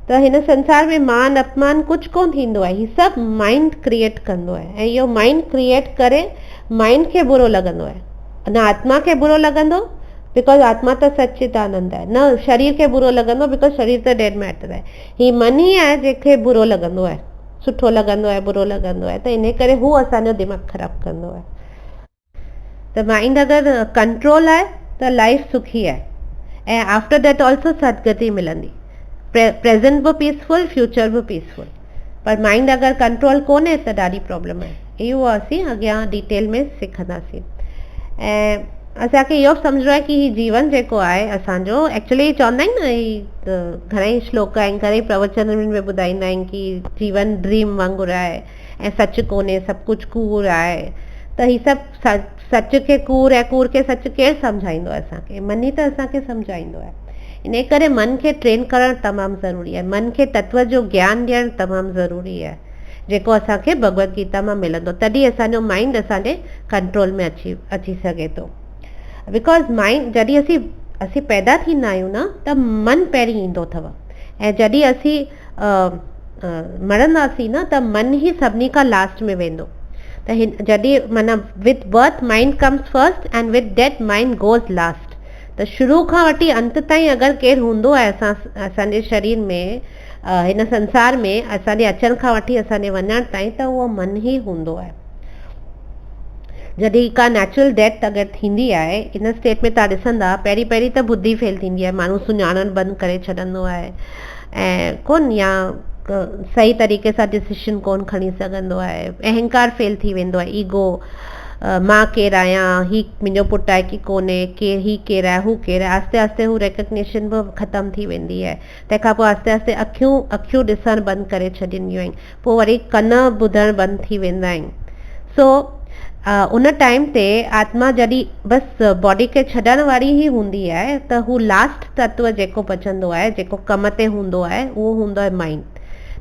त हिन संसार में मान अपमान कुझु कोन थींदो आहे, हीउ सभु माइंड क्रिएट कंदो आहे। ऐं इहो माइंड क्रिएट करे माइंड खे बुरो लॻंदो आहे, न आत्मा खे बुरो लॻंदो, बिकॉज आत्मा त सच्चिदानंद आहे, न शरीर खे बुरो लॻंदो, बिकॉज शरीर त डेड मैटर आहे। हीउ मन ई आहे जंहिंखे बुरो लॻंदो आहे, सुठो लॻंदो आहे, बुरो लॻंदो आहे। त इन करे हू असांजो दिमाग़ ख़राबु कंदो आहे। त माइंड अगरि कंट्रोल आहे त लाइफ सुखी आहे, ऐं आफ्टर दैट ऑल्सो सदगति मिलंदी। प्रेज़ेंट बि पीसफुल, फ्यूचर बि पीसफुल। पर माइंड अगरि कंट्रोल कोन्हे त ॾाढी प्रॉब्लम आहे। इहो असीं अॻियां डिटेल में सिखंदासीं। ऐं असांखे इहो सम्झणो आहे कि हीउ जीवन जेको आहे असांजो, एक्चुअली चवंदा आहिनि न, ही घणेई श्लोक आहिनि, घणेई प्रवचननि में ॿुधाईंदा आहिनि कि जीवन ड्रीम वांगुरु आहे ऐं सच कोन्हे, सभु कुझु कूड़ आहे। त ही सभु सच खे कूड़ ऐं कूड़ खे सच केरु सम्झाईंदो आहे असांखे? मन ई त असांखे सम्झाईंदो आहे। इन करे मन खे ट्रेन करणु तमामु ज़रूरी आहे, मन खे तत्व जो ज्ञान ॾियणु तमामु ज़रूरी आहे, जेको असांखे भगवत गीता मां मिलंदो। तॾहिं असांजो माइंड असांजे कंट्रोल में अची सघे थो। बिकॉज माइंड, जॾहिं असीं पैदा थींदा आहियूं न, त मन पहिरीं ईंदो अथव, ऐं जॾहिं असीं मरंदासीं न, त मन ई सभिनी खां लास्ट में वेंदो। त जॾहिं माना with berth mind comes first and with death mind goes last. त शुरू खां वठी अंत ताईं अगरि केरु हूंदो आहे असांजे शरीर में, हिन संसार में असांजे अचण खां वठी असांजे वञण ताईं, त उहो मन ई हूंदो आहे। जॾहिं का नेचुरल डेथ अगरि थींदी आहे, इन स्टेट में तव्हां ॾिसंदा, पहिरीं त बुद्धि फेल थींदी आहे, माण्हू सुञाणणु बंदि करे छॾंदो आहे, ऐं कोन या सही तरीक़े सां डिसीशन कोन खणी सघंदो आहे, अहंकार फेल थी वेंदो आहे, ईगो, मां केरु आहियां, ही मुंहिंजो पुटु आहे कि कोन्हे, ही केरु आहे, हू केरु आहे। आस्ते आस्ते हू रिकग्निशन बि ख़तमु थी वेंदी आहे। तंहिंखां पोइ आस्ते आस्ते अखियूं ॾिसणु बंदि करे छॾींदियूं आहिनि, पोइ वरी कन ॿुधणु बंदि थी वेंदा आहिनि। सो उन टाइम ते आत्मा जॾहिं बसि बॉडी खे छॾण वारी ई हूंदी आहे, त हू लास्ट तत्व जेको बचंदो आहे, जेको कम ते हूंदो आहे, उहो हूंदो आहे माइंड।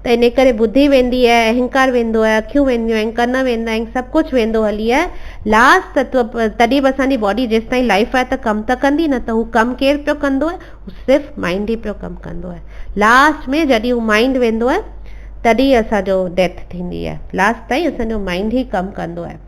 त इन करे बुद्धि वेंदी आहे, अहंकार वेंदो आहे, अखियूं वेंदियूं आहिनि, कन वेंदा आहिनि, सभु कुझु वेंदो हली आहे। लास्ट तत्व, तॾहिं बि असांजी बॉडी जेसि ताईं लाइफ आहे त कमु त कंदी न, त हू कमु केरु पियो कंदो आहे? हू सिर्फ़ु माइंड ई पियो कमु कंदो आहे। लास्ट में जॾहिं हू माइंड वेंदो आहे, तॾहिं असांजो डेथ थींदी आहे। लास्ट ताईं असांजो माइंड ई कमु कंदो आहे।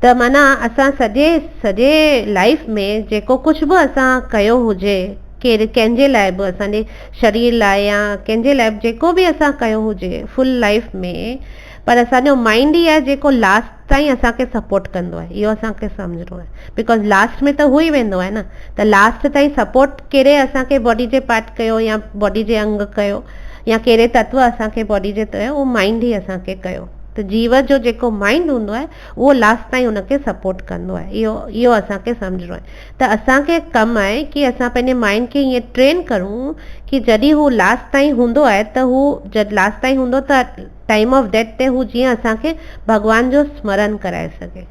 त माना असां सॼे लाइफ में जेको कुझु बि असां कयो हुजे, कंहिंजे लाइ बि, असांजे शरीर लाइ या कंहिंजे लाइ जेको बि असां कयो हुजे फुल लाइफ में, पर असांजो माइंड ई आहे जेको लास्ट ताईं असांखे सपोर्ट कंदो आहे। इहो असांखे सम्झणो आहे, बिकॉज लास्ट में त हू ई वेंदो आहे न। त लास्ट ताईं सपोर्ट कहिड़े असांखे बॉडी जे पार्ट कयो या बॉडी जे अंग कयो, या कहिड़े तत्व असांखे बॉडी जे कयो, उहो माइंड ई असांखे कयो। त जीव जो जेको माइंड हूंदो आहे, उहो लास्ट ताईं हुनखे सपोर्ट कंदो आहे। इहो असांखे सम्झणो आहे। त असांखे कमु आहे कि असां पंहिंजे माइंड खे ईअं ट्रेन करूं कि जॾहिं हू लास्ट ताईं हूंदो आहे, त हू जॾहिं लास्ट ताईं हूंदो, त टाइम ऑफ डेथ ते हू जीअं असांखे भॻवान जो स्मरण कराए सघे।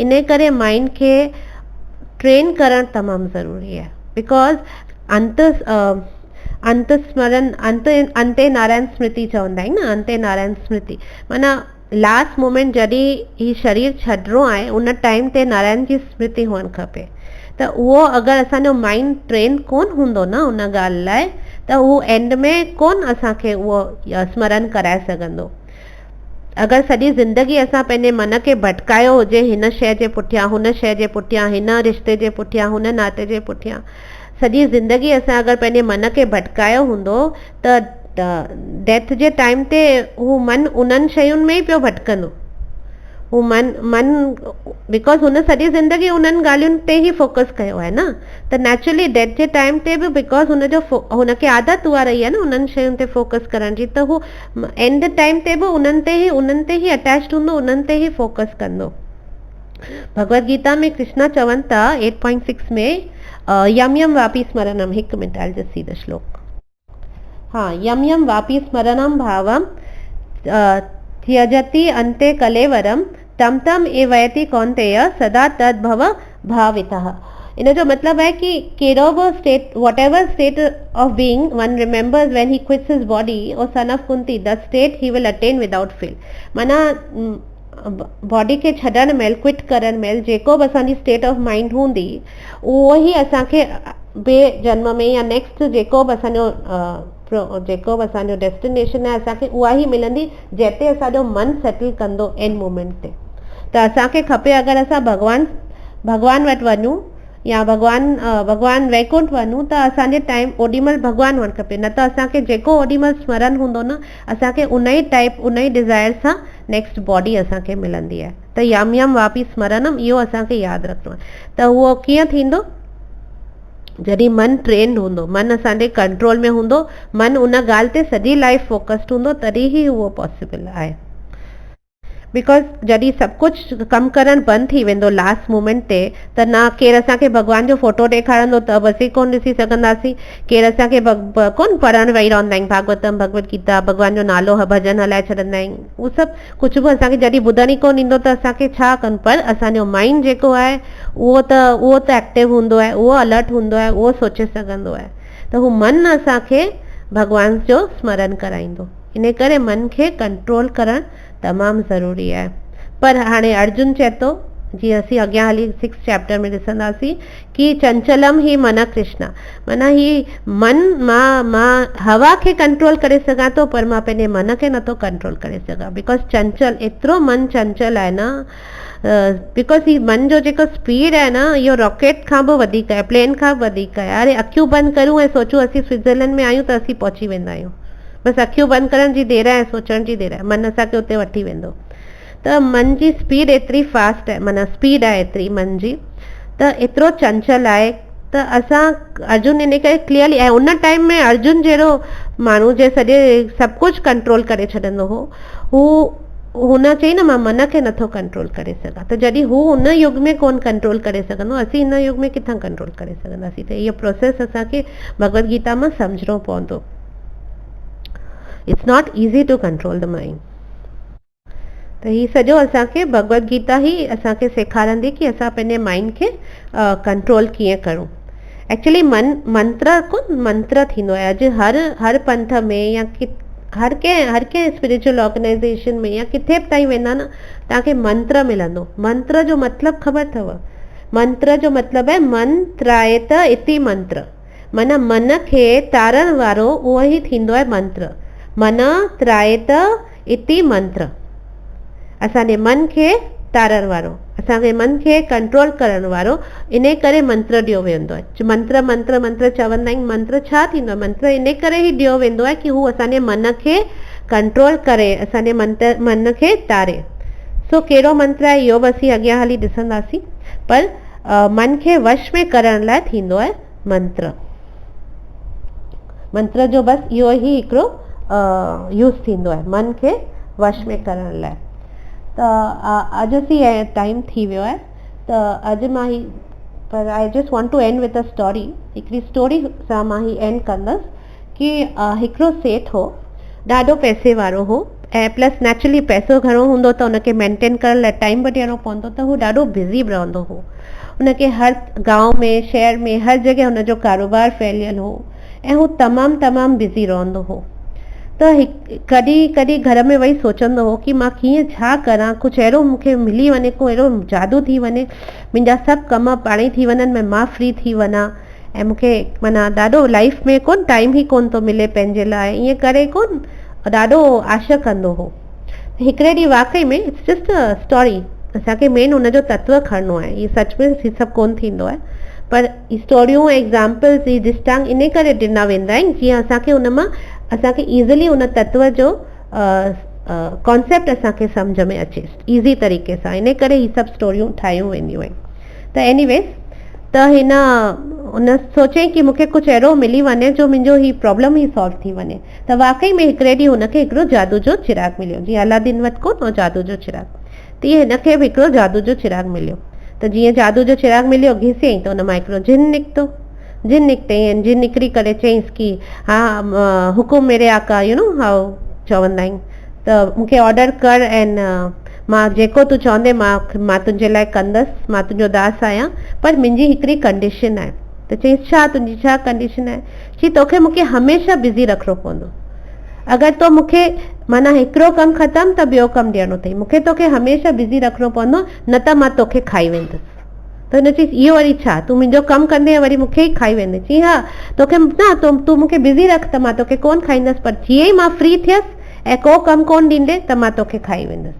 इन करे माइंड खे ट्रेन करणु तमामु ज़रूरी आहे। बिकॉज अंत स्मरण, अंते नारायण स्मृति चवंदा आहिनि न, अंते नारायण स्मृति माना लास्ट मोमेंट जॾहिं ही शरीर छॾिणो आहे, उन टाइम ते नारायण जी स्मृति हुअणु खपे। त उहो अगरि असांजो माइंड ट्रेन कोन हूंदो न उन ॻाल्हि लाइ, त उहो एंड में कोन असांखे उहो स्मरण कराए सघंदो। अगरि सॼी ज़िंदगी असां पंहिंजे मन खे भटकायो हुजे हिन शइ जे पुठियां, हुन शइ जे पुठियां, हिन रिश्ते जे पुठियां, हुन नाते जे पुठियां, सॼी ज़िंदगी असां अगरि पंहिंजे मन खे भटकायो हूंदो त डेथ जे टाइम ते हू मन उन्हनि शयुनि में ई पियो भटकंदो। हू मन बिकॉज हुन सॼी ज़िंदगी उन्हनि ॻाल्हियुनि ते ई फोकस कयो आहे न, त नेचुरली डेथ जे टाइम ते बि बिकॉज हुनखे आदत उहा रही आहे न उन्हनि शयुनि ते फोकस करण जी, त हू एंड टाइम ते बि उन्हनि ते ई अटैच्ड हूंदो, उन्हनि ते ई फोकस कंदो। भगवत गीता में कृष्णा चवनि था 8.6 में यम यम वापी स्मरणम, हिकु minute I just see the श्लोक। हाँ, यम यम वापी स्मरणम भावम त्यजति अन्ते कलेवरम तम तम एवयति कौन्तेय सदा तद भव भावितः। इन जो मतलब है कि कहिड़ो बि state, what ever state of being one remembers when he quits हिज बॉडी, और son of Kunti the state he will attain without fail. माना बॉडी खे छॾण महिल, क्विट करण महिल जेको बि असांजी स्टेट ऑफ माइंड हूंदी उहो ई असांखे ॿिए जन्म में या नेक्स्ट जेको बि असांजो डेस्टिनेशन आहे असांखे उहा ई मिलंदी, जिते असांजो मन सेटल कंदो एंड मोमेंट ते। त असांखे खपे अगरि असां भॻवान वटि वञूं या भॻवान वैकुंठ वञूं त असांजे टाइम ओॾीमहिल भॻवान वञणु खपे, न त असांखे जेको ओॾीमहिल स्मरण हूंदो न असांखे उन ई डिज़ायर सां नेक्स्ट बॉडी असांखे मिलंदी आहे। त यम यम वापी स्मरणम इहो असांखे यादि रखिणो आहे। त उहो कीअं थींदो? जॾहिं मन ट्रेंड हूंदो, मन असांजे कंट्रोल में हूंदो, मन उन ॻाल्हि ते सॼी लाइफ फोकस्ड हूंदो, तॾहिं ई उहो पॉसिबल आहे। बिकॉज जॾहिं सभु कुझु कमु करणु बंदि थी वेंदो लास्ट मोमेंट ते, त न केरु असांखे भॻवान जो फोटो ॾेखारंदो त बि असीं कोन ॾिसी सघंदासीं, केरु असांखे कोन पढ़णु वेही रहंदा आहियूं भागवतम भगवत गीता, भॻवान जो नालो भॼन हलाए छॾंदा आहियूं, उहो सभु कुझु बि असांखे जॾहिं ॿुधण ई कोन ईंदो त असांखे छा कनि। पर असांजो माइंड जेको आहे उहो त एक्टिव हूंदो आहे, उहो अलर्ट हूंदो आहे, उहो सोचे सघंदो आहे, त हू मन असांखे भॻवान जो स्मरण कराईंदो। इन करे मन खे कंट्रोल करणु तमामु ज़रूरी आहे। पर हाणे अर्जुन चए थो, जीअं असीं अॻियां हली 6 चैप्टर में ॾिसंदासीं कि चंचलम ही मन कृष्णा, माना ही मन मां हवा खे कंट्रोल करे सघां थो, पर मां पंहिंजे मन खे नथो कंट्रोल करे सघां। बिकॉज चंचल, एतिरो मन चंचल आहे न, बिकॉज ही मन जो जेको स्पीड आहे न इहो रॉकेट खां बि वधीक आहे, प्लेन खां बि वधीक आहे। अरे अखियूं बंदि करूं ऐं सोचूं असीं स्विट्ज़रलैंड में आहियूं त असीं पहुची वेंदा आहियूं, बसि अखियूं बंदि करण जी देरि आहे, सोचण जी देरि आहे, मन असांखे उते वठी वेंदो। त मन जी स्पीड एतिरी फास्ट आहे, माना स्पीड आहे एतिरी मन जी, त एतिरो चंचल आहे। त असां अर्जुन इन करे क्लियरली, ऐं उन टाइम में अर्जुन जहिड़ो माण्हू जे सॼे सभु कुझु कंट्रोल करे छॾंदो हो, हुन चई न मां मन खे नथो कंट्रोल करे सघां। त जॾहिं हू उन युग में कोन कंट्रोल करे सघंदो, असीं हिन युग में किथां कंट्रोल करे सघंदासीं। त इहो प्रोसेस असांखे भगवत गीता मां सम्झणो पवंदो। It's not easy to control the mind. त हीउ सॼो असांखे भगवत गीता ई असांखे सेखारंदी कि असां पंहिंजे माइंड खे कंट्रोल कीअं करूं। एक्चुअली मंत्र थींदो आहे। अॼु हर पंथ में या हर कंहिं स्पिरिचुअल ऑर्गेनाइजेशन में या किथे बि ताईं वेंदा न तव्हांखे मंत्र मिलंदो। मंत्र जो मतिलबु ख़बर अथव? मंत्र जो मतिलबु आहे मन त्रायत इति मंत्र, माना मन खे तारण वारो उहो ई थींदो आहे मंत्र। मन त्रायत इति मंत्र, असांजे मन खे तारण वारो, असांजे मन खे कंट्रोल करण वारो, इन करे मंत्र ॾियो वेंदो आहे। मंत्र मंत्र मंत्र चवंदा आहिनि, मंत्र छा थींदो आहे? मंत्र इन करे ई ॾियो वेंदो आहे कि हू असांजे मन खे कंट्रोल करे, असांजे मन खे तारे। सो कहिड़ो मंत्र आहे इहो बि असीं अॻियां हली ॾिसंदासीं, पर मन खे वश में करण लाइ थींदो आहे मंत्र। मंत्र जो बसि इहो ई हिकिड़ो यूज़ थींदो आहे मन खे वश में करण लाइ। त अॼु असीं टाइम थी वियो आहे, त अॼु मां ही, पर I just want to end with a story. हिकिड़ी स्टोरी सां मां ही एंड कंदसि कि हिकिड़ो सेठ हो, ॾाढो पैसे वारो हो, ऐं प्लस नेचुरली पैसो घणो हूंदो त हुनखे मेंटेन करण लाइ टाइम बि ॾियणो पवंदो, त हू ॾाढो बिज़ी रहंदो हो। हुनखे हर गांव में, शहर में, हर जॻह हुनजो कारोबार फैलियल हो ऐं हू तमामु बिज़ी रहंदो हो। त कॾहिं कॾहिं घर में वेही सोचंदो हो कि मां कीअं छा करां, कुझु अहिड़ो मूंखे मिली वञे, को अहिड़ो जादू थी वञे, मुंहिंजा सभु कम पाणे थी वञनि, मां फ्री थी वञा ऐं मूंखे माना ॾाढो लाइफ में कोन टाइम ई कोन थो मिले पंहिंजे लाइ, ईअं करे कोन ॾाढो आशा कंदो हो। हिकिड़े ॾींहुं वाकई में इट्स जस्ट अ स्टोरी, असांखे मेन हुनजो तत्व खणणो आहे, इहे सच में ही सभु कोन थींदो आहे, पर स्टोरियूं एग्ज़ाम्पल्स ई दृष्टांत इन करे ॾिना वेंदा आहिनि जीअं असांखे उन मां असांखे ईज़िली उन तत्व जो कॉन्सेप्ट असांखे सम्झ में अचे ईज़ी तरीक़े सां, इन करे ही सभु स्टोरियूं ठाहियूं वेंदियूं आहिनि। त एनीवेज़ त हिन उन सोचईं कि मूंखे कुझु अहिड़ो मिली वञे जो मुंहिंजो ही प्रॉब्लम ई सॉल्व थी वञे। त वाकई में हिकिड़े ॾींहुं हुनखे हिकिड़ो जादू जो चिराग मिलियो, जीअं अलादीन वटि कोन हो जादू जो चिराग, तीअं हिनखे बि हिकिड़ो जादू जो चिराग मिलियो। त जीअं जादू जो चिराग मिलियो घिसियईं त हुन मां हिकिड़ो जिन निकितो। जिन निकितईं, जिन निकिरी करे चयईंसि कि हा हुकुम मेरे आका, यू नो हाउ चवंदा आहिनि, त मूंखे ऑडर कर ऐं मां जेको तूं चवंदे मां तुंहिंजे लाइ कंदसि, मां तुंहिंजो दास आहियां, पर मुंहिंजी हिकिड़ी कंडीशन आहे। त चयईंसि छा, तुंहिंजी छा कंडीशन आहे? चई तोखे मूंखे हमेशह बिज़ी रखिणो पवंदो, अगरि तो मूंखे माना हिकिड़ो कमु ख़तमु त ॿियो कमु ॾियणो अथई, मूंखे तोखे हमेशह बिज़ी रखिणो पवंदो, न त मां तोखे खाई वेंदसि। त हुन चयईंसि इहो वरी छा, तूं मुंहिंजो कमु कंदे वरी मूंखे ई खाई वेंदे? चई हा तोखे न, तूं मूंखे बिज़ी रख त मां तोखे कोन खाईंदसि, पर जीअं ई मां फ्री थियसि ऐं को कमु कोन ॾींदे त मां तोखे खाई वेंदसि।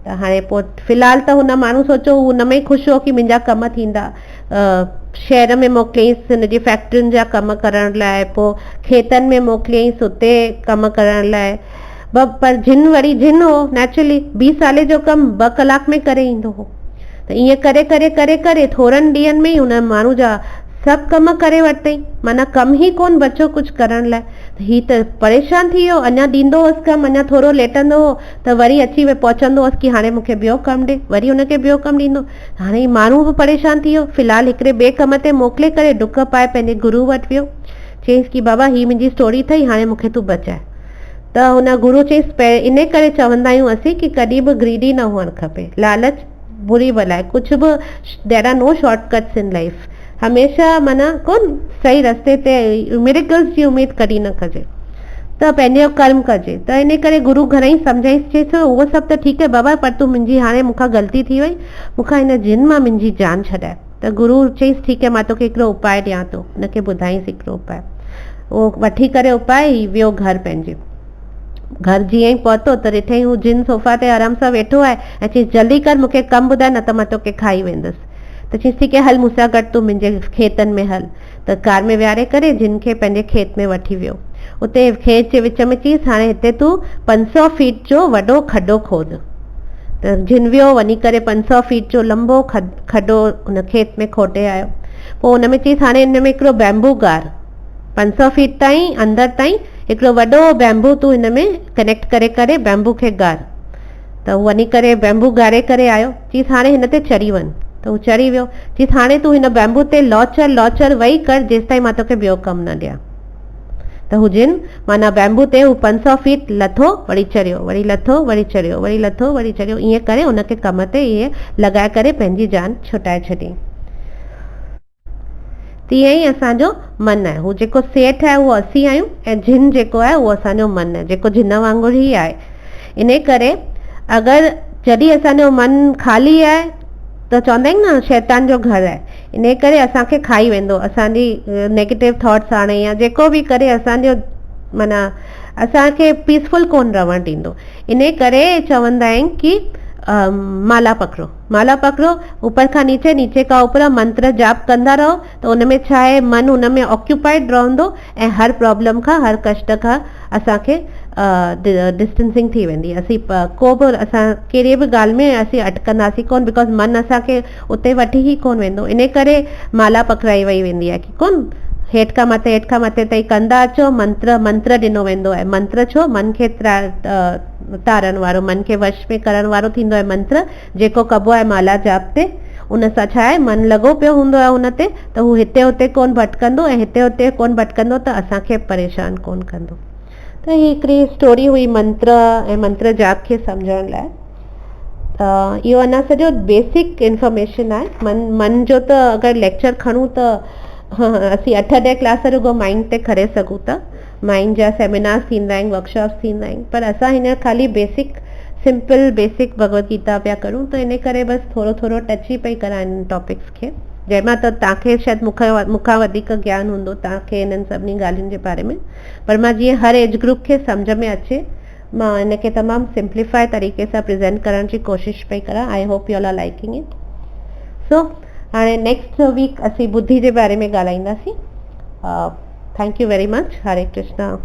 त हाणे पोइ फ़िलहालु त हुन माण्हू सोचियो, हू हुन में ई ख़ुशि हो कि मुंहिंजा कम थींदा। शहर में मोकिलियईंसि हुनजी फैक्ट्रियुनि जा कम करण लाइ, पोइ खेतनि में मोकिलियईंसि हुते कम करण लाइ। पर जिन वरी जिन हो नेचुरली 20 साले जो कमु 2 कलाक में करे ईंदो हो। त ईअं करे करे करे करे थोरनि ॾींहंनि में ई हुन माण्हू जा सभु कम करे वरितई, माना कमु ई कोन बचो कुझु करण लाइ। ही त परेशान थी वियो, अञा ॾींदो हुअसि कमु, अञा थोरो लेटंदो हो त वरी अची पहुचंदो हुअसि कि हाणे मूंखे ॿियो कमु ॾे, वरी हुनखे ॿियो कमु ॾींदो। हाणे ही माण्हू बि परेशान थी वियो। फ़िलहालु हिकिड़े ॿिए कम ते मोकिले करे डुक पाए पंहिंजे गुरू वटि वियो। चयईंसि कि बाबा ही मुंहिंजी स्टोरी अथई, हाणे मूंखे तूं बचाए। त हुन गुरू चयईंसि इन करे चवंदा आहियूं असीं कि कॾहिं बि ग्रीडी न हुअणु खपे, लालच बुरी बलाए, कुझु बि there are no shortcuts in life, हमेशह माना कोन सही रस्ते ते मिरेकल्स जी उमेद कॾहिं न कजे, त पंहिंजो कर्म कजे। त इन करे गुरू घणेई सम्झाईंसि, चयईसि उहो सभु त ठीकु आहे बाबा, पर तूं मुंहिंजी हाणे मूंखां ग़लती थी वई, मूंखां हिन जिन मां मुंहिंजी जान छॾाए। त गुरू चयईसि ठीकु आहे, मां तोखे हिकिड़ो उपाय ॾियां थो। हुनखे ॿुधाईंसि हिकिड़ो उपाय, उहो वठी करे उपाय वियो घर पंहिंजे। घर जीअं ई पहुतो त ॾिठईं हू जिन सोफ़ा ते आराम सां वेठो आहे ऐं चयईंसि जल्दी कर, मूंखे कमु ॿुधाए, न त मां तोखे खाई वेंदसि। त चयईंसि ठीकु आहे, हल मूंसां गॾु तूं मुंहिंजे खेतनि में हल। त कार में विहारे करे जिन खे पंहिंजे खेत में वठी वियो। उते खेत जे विच में चयईंसि हाणे हिते तूं 500 फीट जो वॾो खड्डो खोद। त जिन वियो, वञी करे 500 फीट जो लंबो खड्डो हुन खेत में खोटे आयो। पोइ हुन में चयईंसि हाणे हिन में हिकिड़ो बैम्बू गार, 500 फीट ताईं अंदरि ताईं हिकिड़ो वॾो बैम्बू तूं हिन में कनेक्ट करे करे बैम्बू खे गार। त हू वञी करे बैम्बू गारे करे आयो। चयईंसि हाणे हिन ते चढ़ी वञ। त हू चढ़ी वियो। चयईंसि हाणे तूं हिन बैम्बू ते लॉचर लॉचर वेही कर जेसि ताईं मां तोखे ॿियो कमु न ॾियां। त हू जिन माना बैम्बू ते हू 500 फीट लथो, वरी चढ़ियो, वरी लथो, वरी चढ़ियो, वरी लथो, वरी चढ़ियो, ईअं करे उनखे कम ते इहे लॻाए करे पंहिंजी जान छुटाए छॾियईं। तीअं ई असांजो मन आहे, हू जेको सेठ आहे उहो असीं आहियूं ऐं जिन जेको आहे उहो असांजो मन आहे, जेको जिन वांगुरु ई आहे। इन करे अगरि जॾहिं असांजो मन ख़ाली आहे त चवंदा आहिनि न शैतान जो घरु आहे, इन करे असांखे खाई वेंदो, असांजी नेगेटिव थॉट्स आणे या जेको बि करे असांजो माना असांखे पीसफुल कोन रहणु ॾींदो। इन करे चवंदा आहिनि कि माला पकड़ो, माला पकड़ो, ऊपर खां नीचे, नीचे खां ऊपर, मंत्र जाप कंदा रहो। त उन में छा आहे, मन उन में ऑक्यूपाइड रहंदो ऐं हर प्रॉब्लम खां, हर कष्ट खां असांखे डिस्टेंसिंग थी वेंदी। असीं को बि असां कहिड़ी बि ॻाल्हि में असीं अटकंदासीं कोन, बिकॉज मन असांखे उते वठी ई कोन वेंदो। इन करे माला पकड़ाई वई वेंदी आहे कि कोन हेठि खां मथे, हेठि खां मथे ताईं कंदा अचो, मंत्र ॾिनो वेंदो आहे। मंत्र छो, मन खे तारण वारो, मन खे वश में करण वारो थींदो आहे मंत्र, जेको कबो आहे माला जाप ते। उन सां छा आहे, मन लॻो पियो हूंदो आहे उन ते, त हू हिते हुते कोन भटकंदो ऐं हिते हुते कोन भटकंदो त असांखे परेशान कोन कंदो। त ही हिकिड़ी स्टोरी हुई मंत्र ऐं मंत्र जाप खे सम्झण लाइ। त इहो अञा सॼो बेसिक इंफॉर्मेशन आहे। मन जो त अगरि लेक्चर खणूं त असीं 8-10 क्लास रुगो माइंड ते करे सघूं था। माइंड जा सेमिनार्स थींदा आहिनि, वर्कशॉप्स थींदा आहिनि, पर असां हींअर ख़ाली सिंपल बेसिक भगवत गीता पिया करूं। त इन करे बसि थोरो थोरो टच ई पई करां हिन टॉपिक्स खे, जंहिंमां त तव्हांखे शायदि मूंखां वधीक ज्ञान हूंदो तव्हांखे हिननि सभिनी ॻाल्हियुनि जे बारे में, पर मां जीअं हर एज ग्रुप खे सम्झ में अचे मां हिनखे तमामु सिंप्लीफाई तरीक़े सां प्रेज़ेंट करण जी कोशिशि पई करां। I hope you all are liking it. So हाणे नेक्स्ट वीक असीं बुद्धि जे बारे में ॻाल्हाईंदासीं। Thank you very much. Hare Krishna.